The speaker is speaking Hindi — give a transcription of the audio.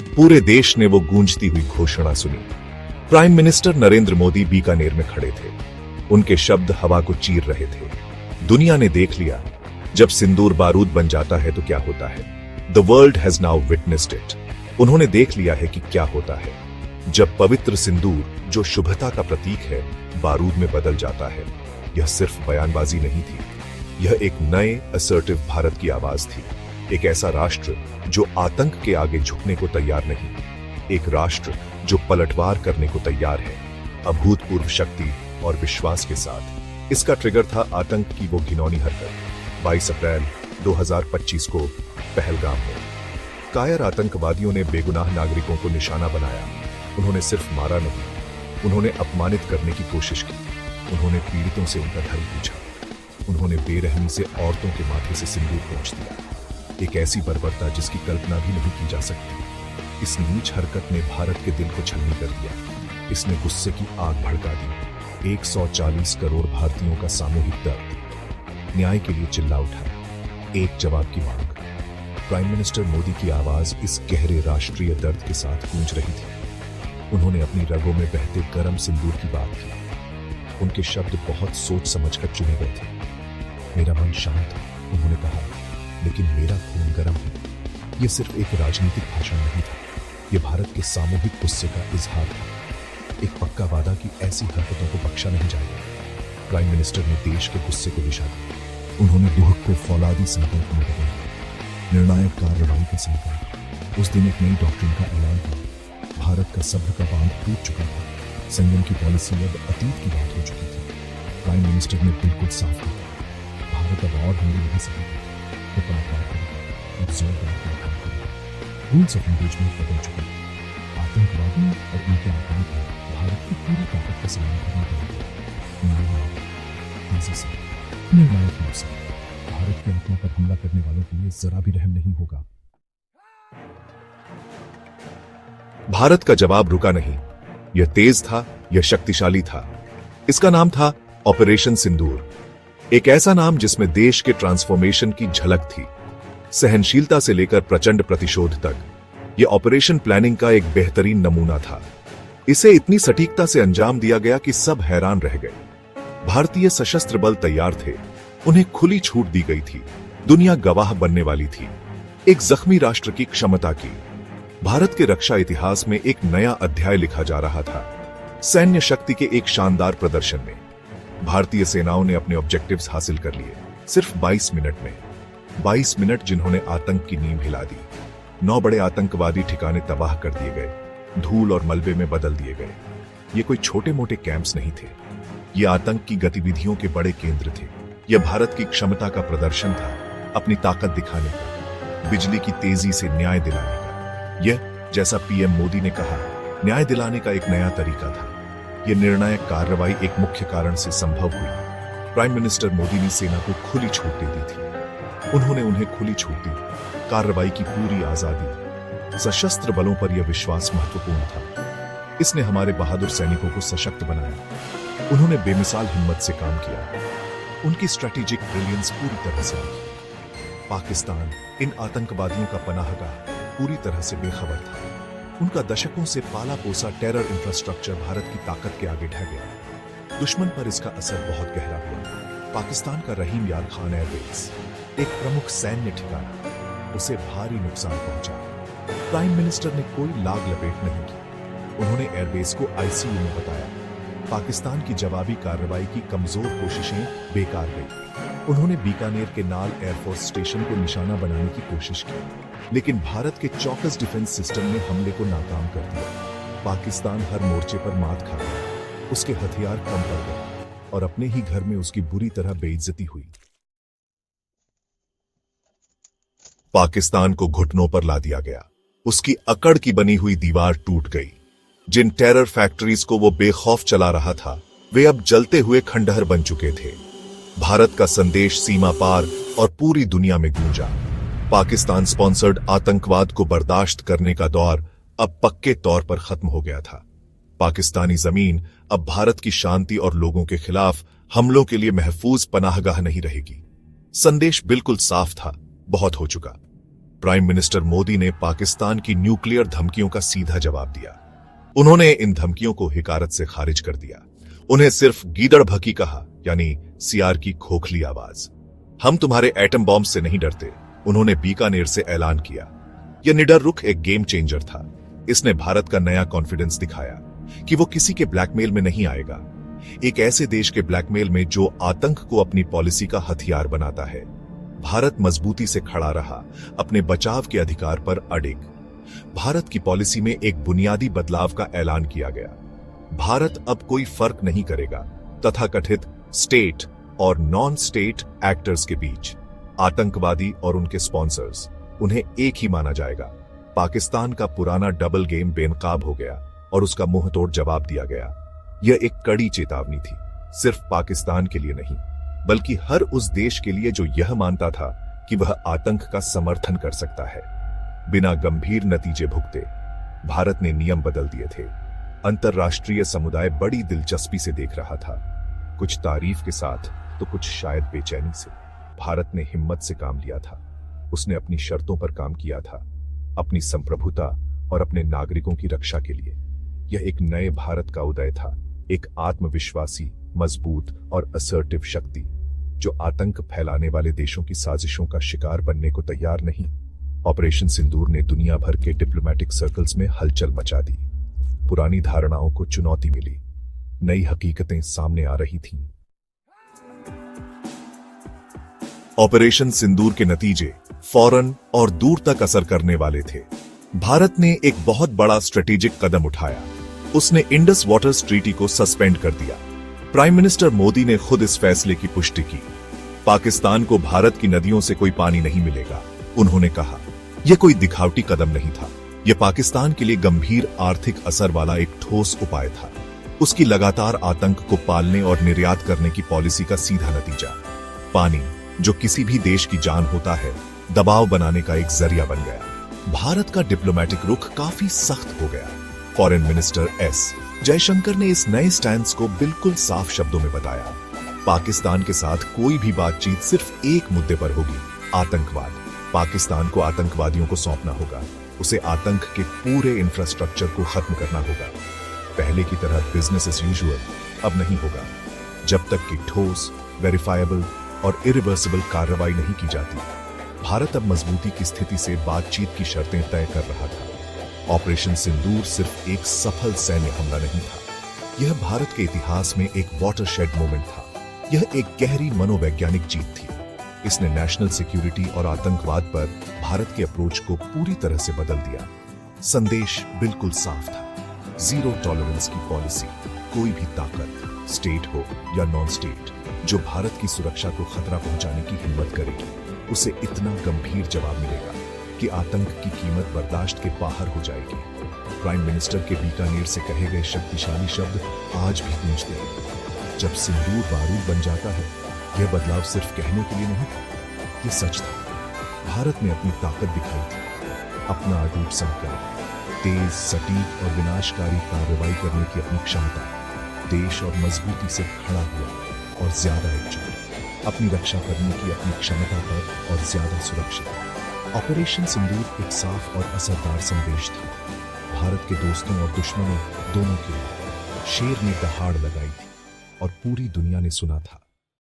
पूरे देश ने वो गूंजती हुई घोषणा सुनी। प्राइम मिनिस्टर नरेंद्र मोदी बीकानेर में खड़े थे। उनके शब्द हवा को चीर रहे थे। दुनिया ने देख लिया, जब सिंदूर बारूद बन जाता है तो क्या होता है। The world has now witnessed it. उन्होंने देख लिया है कि क्या होता है जब पवित्र सिंदूर, जो शुभता का प्रतीक है, बारूद में बदल जाता है। यह सिर्फ बयानबाजी नहीं थी, यह एक नए असर्टिव भारत की आवाज थी। एक ऐसा राष्ट्र जो आतंक के आगे झुकने को तैयार नहीं, एक राष्ट्र जो पलटवार करने को तैयार है, अभूतपूर्व शक्ति और विश्वास के साथ। इसका ट्रिगर था आतंक की वो घिनौनी हरकत 22 अप्रैल 2025 को पहलगाम में। कायर आतंकवादियों ने बेगुनाह नागरिकों को निशाना बनाया। उन्होंने सिर्फ मारा नहीं, उन्होंने अपमानित करने की कोशिश की। उन्होंने पीड़ितों से उनका धर्म पूछा। उन्होंने बेरहमी से औरतों के माथे से सिंदूर पोंछ दिया। एक ऐसी बर्बरता जिसकी कल्पना भी नहीं की जा सकती। इस नीच हरकत ने भारत के दिल को छलनी कर दिया। इसने गुस्से की आग भड़का दी। 140 करोड़ भारतीयों का सामूहिक दर्द न्याय के लिए चिल्ला उठा। एक जवाब की मांग। प्राइम मिनिस्टर मोदी की आवाज इस गहरे राष्ट्रीय दर्द के साथ गूंज रही थी। उन्होंने अपनी रगों में बहते गर्म सिंदूर की बात की। उनके शब्द बहुत सोच समझकर चुने गए थे। मेरा मन शांत था, उन्होंने कहा, लेकिन मेरा खून गर्म है। यह सिर्फ एक राजनीतिक भाषण नहीं था, यह भारत के सामूहिक गुस्से का इजहार था। एक पक्का वादा कि ऐसी हरकतों को बख्शा नहीं जाएगा। प्राइम मिनिस्टर ने देश के गुस्से को दिशा दी। उन्होंने दुख को फौलादी संकल्प में बदल दिया। निर्णायक कार्रवाई का संकल्प। उस दिन एक नई डॉक्ट्रिन का ऐलान हुआ। भारत का सब्र का बांध टूट चुका था। संयम की पॉलिसी अब अतीत की बात हो चुकी थी। प्राइम मिनिस्टर ने बिल्कुल साफ कहा, भारत अब और हिंदी नहीं सकेगा। वो पलटवार करेगा, अब जोरदार पलटवार करेगा। रूल्स ऑफ एंगेजमेंट बदल चुके हैं। आतंकवादियों और उनके आतंक को भारत की पूरी ताकत का सामना करना पड़ेगा। तेजी से, निर्णायक रूप से भारत की आत्मा पर हमला करने वालों के लिए जरा भी रहम नहीं होगा। भारत का जवाब रुका नहीं। यह तेज था, यह शक्तिशाली था। इसका नाम था ऑपरेशन सिंदूर। एक ऐसा नाम जिसमें देश के ट्रांसफॉर्मेशन की झलक थी। सहनशीलता से लेकर प्रचंड प्रतिशोध तक यह ऑपरेशन प्लानिंग का एक बेहतरीन नमूना था। इसे इतनी सटीकता से अंजाम दिया गया कि सब हैरान रह गए। भारतीय सशस्त्र बल तैयार थे। उन्हें खुली छूट दी गई थी। दुनिया गवाह बनने वाली थी एक जख्मी राष्ट्र की क्षमता की। भारत के रक्षा इतिहास में एक नया अध्याय लिखा जा रहा था। सैन्य शक्ति के एक शानदार प्रदर्शन में भारतीय सेनाओं ने अपने ऑब्जेक्टिव्स हासिल कर लिए सिर्फ 22 मिनट में। 22 मिनट जिन्होंने आतंक की नींव हिला दी। 9 बड़े आतंकवादी ठिकाने तबाह कर दिए गए, धूल और मलबे में बदल दिए गए। ये कोई छोटे मोटे कैंप्स नहीं थे, ये आतंक की गतिविधियों के बड़े केंद्र थे। यह भारत की क्षमता का प्रदर्शन था, अपनी ताकत दिखाने का, बिजली की तेजी से न्याय दिलाने का। यह, जैसा पीएम मोदी ने कहा, न्याय दिलाने का एक नया तरीका था। यह निर्णायक कार्रवाई एक मुख्य कारण से संभव हुई। प्राइम मिनिस्टर मोदी ने सेना को खुली छूट दे दी थी। उन्होंने उन्हें खुली छूट दी, कार्रवाई की पूरी आजादी। सशस्त्र बलों पर यह विश्वास महत्वपूर्ण था। इसने हमारे बहादुर सैनिकों को सशक्त बनाया। उन्होंने बेमिसाल हिम्मत से काम किया। उनकी स्ट्रेटेजिक ब्रिलियंस पूरी तरह से दिखी। पाकिस्तान इन आतंकवादियों का पनाहगाह पूरी तरह से बेखबर था। उनका दशकों से पाला पोसा टेरर इंफ्रास्ट्रक्चर भारत की ताकत के आगे ढह गया। दुश्मन पर इसका असर बहुत गहरा हुआ। पाकिस्तान का रहीम यार खान एयरबेस, एक प्रमुख सैन्य ठिकाना, उसे भारी नुकसान पहुंचा। प्राइम मिनिस्टर ने कोई लाग लपेट नहीं की। उन्होंने एयरबेस को आईसीयू में बताया। पाकिस्तान की जवाबी कार्रवाई की कमजोर कोशिशें बेकार गई। उन्होंने बीकानेर के नाल एयरफोर्स स्टेशन को निशाना बनाने की कोशिश की, लेकिन भारत के चौकस डिफेंस सिस्टम ने हमले को नाकाम कर दिया। पाकिस्तान हर मोर्चे पर मात खा गया। उसके हथियार कम पड़ गए और अपने ही घर में उसकी बुरी तरह बेइज्जती हुई। पाकिस्तान को घुटनों पर ला दिया गया। उसकी अकड़ की बनी हुई दीवार टूट गई। जिन टेरर फैक्ट्रीज को वो बेखौफ चला रहा था, वे अब जलते हुए खंडहर बन चुके थे। भारत का संदेश सीमा पार और पूरी दुनिया में गूंजा। पाकिस्तान स्पॉन्सर्ड आतंकवाद को बर्दाश्त करने का दौर अब पक्के तौर पर खत्म हो गया था। पाकिस्तानी जमीन अब भारत की शांति और लोगों के खिलाफ हमलों के लिए महफूज पनाहगाह नहीं रहेगी। संदेश बिल्कुल साफ था, बहुत हो चुका। प्राइम मिनिस्टर मोदी ने पाकिस्तान की न्यूक्लियर धमकियों का सीधा जवाब दिया। उन्होंने इन धमकियों को हिकारत से खारिज कर दिया। उन्हें सिर्फ गीदड़ भकी कहा, यानी सियार की खोखली आवाज। हम तुम्हारे एटम बॉम्ब से नहीं डरते, उन्होंने बीकानेर से ऐलान किया। यह निडर रुख एक गेम चेंजर था। इसने भारत का नया कॉन्फिडेंस दिखाया कि वो किसी के ब्लैकमेल में नहीं आएगा, एक ऐसे देश के ब्लैकमेल में जो आतंक को अपनी पॉलिसी का हथियार बनाता है। भारत मजबूती से खड़ा रहा, अपने बचाव के अधिकार पर अडिग। भारत की पॉलिसी में एक बुनियादी बदलाव का ऐलान किया गया। भारत अब कोई फर्क नहीं करेगा तथाकथित स्टेट और नॉन स्टेट एक्टर्स के बीच। आतंकवादी और उनके स्पॉन्सर्स, उन्हें एक ही माना जाएगा। पाकिस्तान का पुराना डबल गेम बेनकाब हो गया और उसका मुंहतोड़ जवाब दिया गया। यह एक कड़ी चेतावनी थी, सिर्फ पाकिस्तान के लिए नहीं, बल्कि हर उस देश के लिए जो यह मानता था कि वह आतंक का समर्थन कर सकता है। बिना गंभीर नतीजे भुगते भारत ने नियम बदल दिए थे। अंतरराष्ट्रीय समुदाय बड़ी दिलचस्पी से देख रहा था, कुछ तारीफ के साथ तो कुछ शायद बेचैनी से। भारत ने हिम्मत से काम लिया था। उसने अपनी शर्तों पर काम किया था, अपनी संप्रभुता और अपने नागरिकों की रक्षा के लिए। यह एक नए भारत का उदय था, एक आत्मविश्वासी, मजबूत और असर्टिव शक्ति जो आतंक फैलाने वाले देशों की साजिशों का शिकार बनने को तैयार नहीं। ऑपरेशन सिंदूर ने दुनिया भर के डिप्लोमेटिक सर्कल्स में हलचल मचा दी। पुरानी धारणाओं को चुनौती मिली, नई हकीकतें सामने आ रही थीं। ऑपरेशन सिंदूर के नतीजे फौरन और दूर तक असर करने वाले थे। भारत ने एक बहुत बड़ा स्ट्रेटेजिक कदम उठाया। उसने इंडस वाटर्स ट्रीटी को सस्पेंड कर दिया। प्राइम मिनिस्टर मोदी ने खुद इस फैसले की पुष्टि की। पाकिस्तान को भारत की नदियों से कोई पानी नहीं मिलेगा, उन्होंने कहा। यह कोई दिखावटी कदम नहीं था, यह पाकिस्तान के लिए गंभीर आर्थिक असर वाला एक ठोस उपाय था। उसकी लगातार आतंक को पालने और निर्यात करने की पॉलिसी का सीधा नतीजा। पानी, जो किसी भी देश की जान होता है, दबाव बनाने का एक जरिया बन गया। भारत का डिप्लोमेटिक रुख काफी सख्त हो गया। फॉरेन मिनिस्टर एस जयशंकर ने इस नए स्टैंड को बिल्कुल साफ शब्दों में बताया। पाकिस्तान के साथ कोई भी बातचीत सिर्फ एक मुद्दे पर होगी, आतंकवाद। पाकिस्तान को आतंकवादियों को सौंपना होगा, उसे आतंक के पूरे इंफ्रास्ट्रक्चर को खत्म करना होगा। पहले की तरह बिजनेस एज यूजुअल अब नहीं होगा, जब तक कि ठोस, वेरिफाएबल और इरिवर्सिबल कार्रवाई नहीं की जाती। भारत अब मजबूती की स्थिति से बातचीत की शर्तें तय कर रहा था। ऑपरेशन सिंदूर सिर्फ एक सफल सैन्य हमला नहीं था, यह भारत के इतिहास में एक वाटरशेड मोमेंट था। यह एक गहरी मनोवैज्ञानिक जीत थी। इसने नेशनल सिक्योरिटी और आतंकवाद पर भारत के अप्रोच को पूरी तरह से बदल दिया। संदेश बिल्कुल साफ था, जीरो टॉलरेंस की पॉलिसी। कोई भी ताकत, स्टेट हो या नॉन स्टेट, जो भारत की सुरक्षा को खतरा पहुंचाने की हिम्मत करेगी, उसे इतना गंभीर जवाब मिलेगा कि आतंक की कीमत बर्दाश्त के बाहर हो जाएगी। प्राइम मिनिस्टर के बीकानेर से कहे गए शक्तिशाली शब्द आज भी गूंजते हैं। जब सिंदूर बारूद बन जाता है, यह बदलाव सिर्फ कहने के लिए नहीं था, यह सच था। भारत ने अपनी ताकत दिखाई थी, अपना अटूट संकल्प, तेज, सटीक और विनाशकारी कार्रवाई करने की अपनी क्षमता। देश और मजबूती से खड़ा हुआ और ज्यादा एकजुट, अपनी रक्षा करने की अपनी क्षमता पर और ज्यादा सुरक्षित। ऑपरेशन सिंदूर एक साफ और असरदार संदेश था, भारत के दोस्तों और दुश्मनों दोनों के लिए। शेर ने दहाड़ लगाई थी और पूरी दुनिया ने सुना था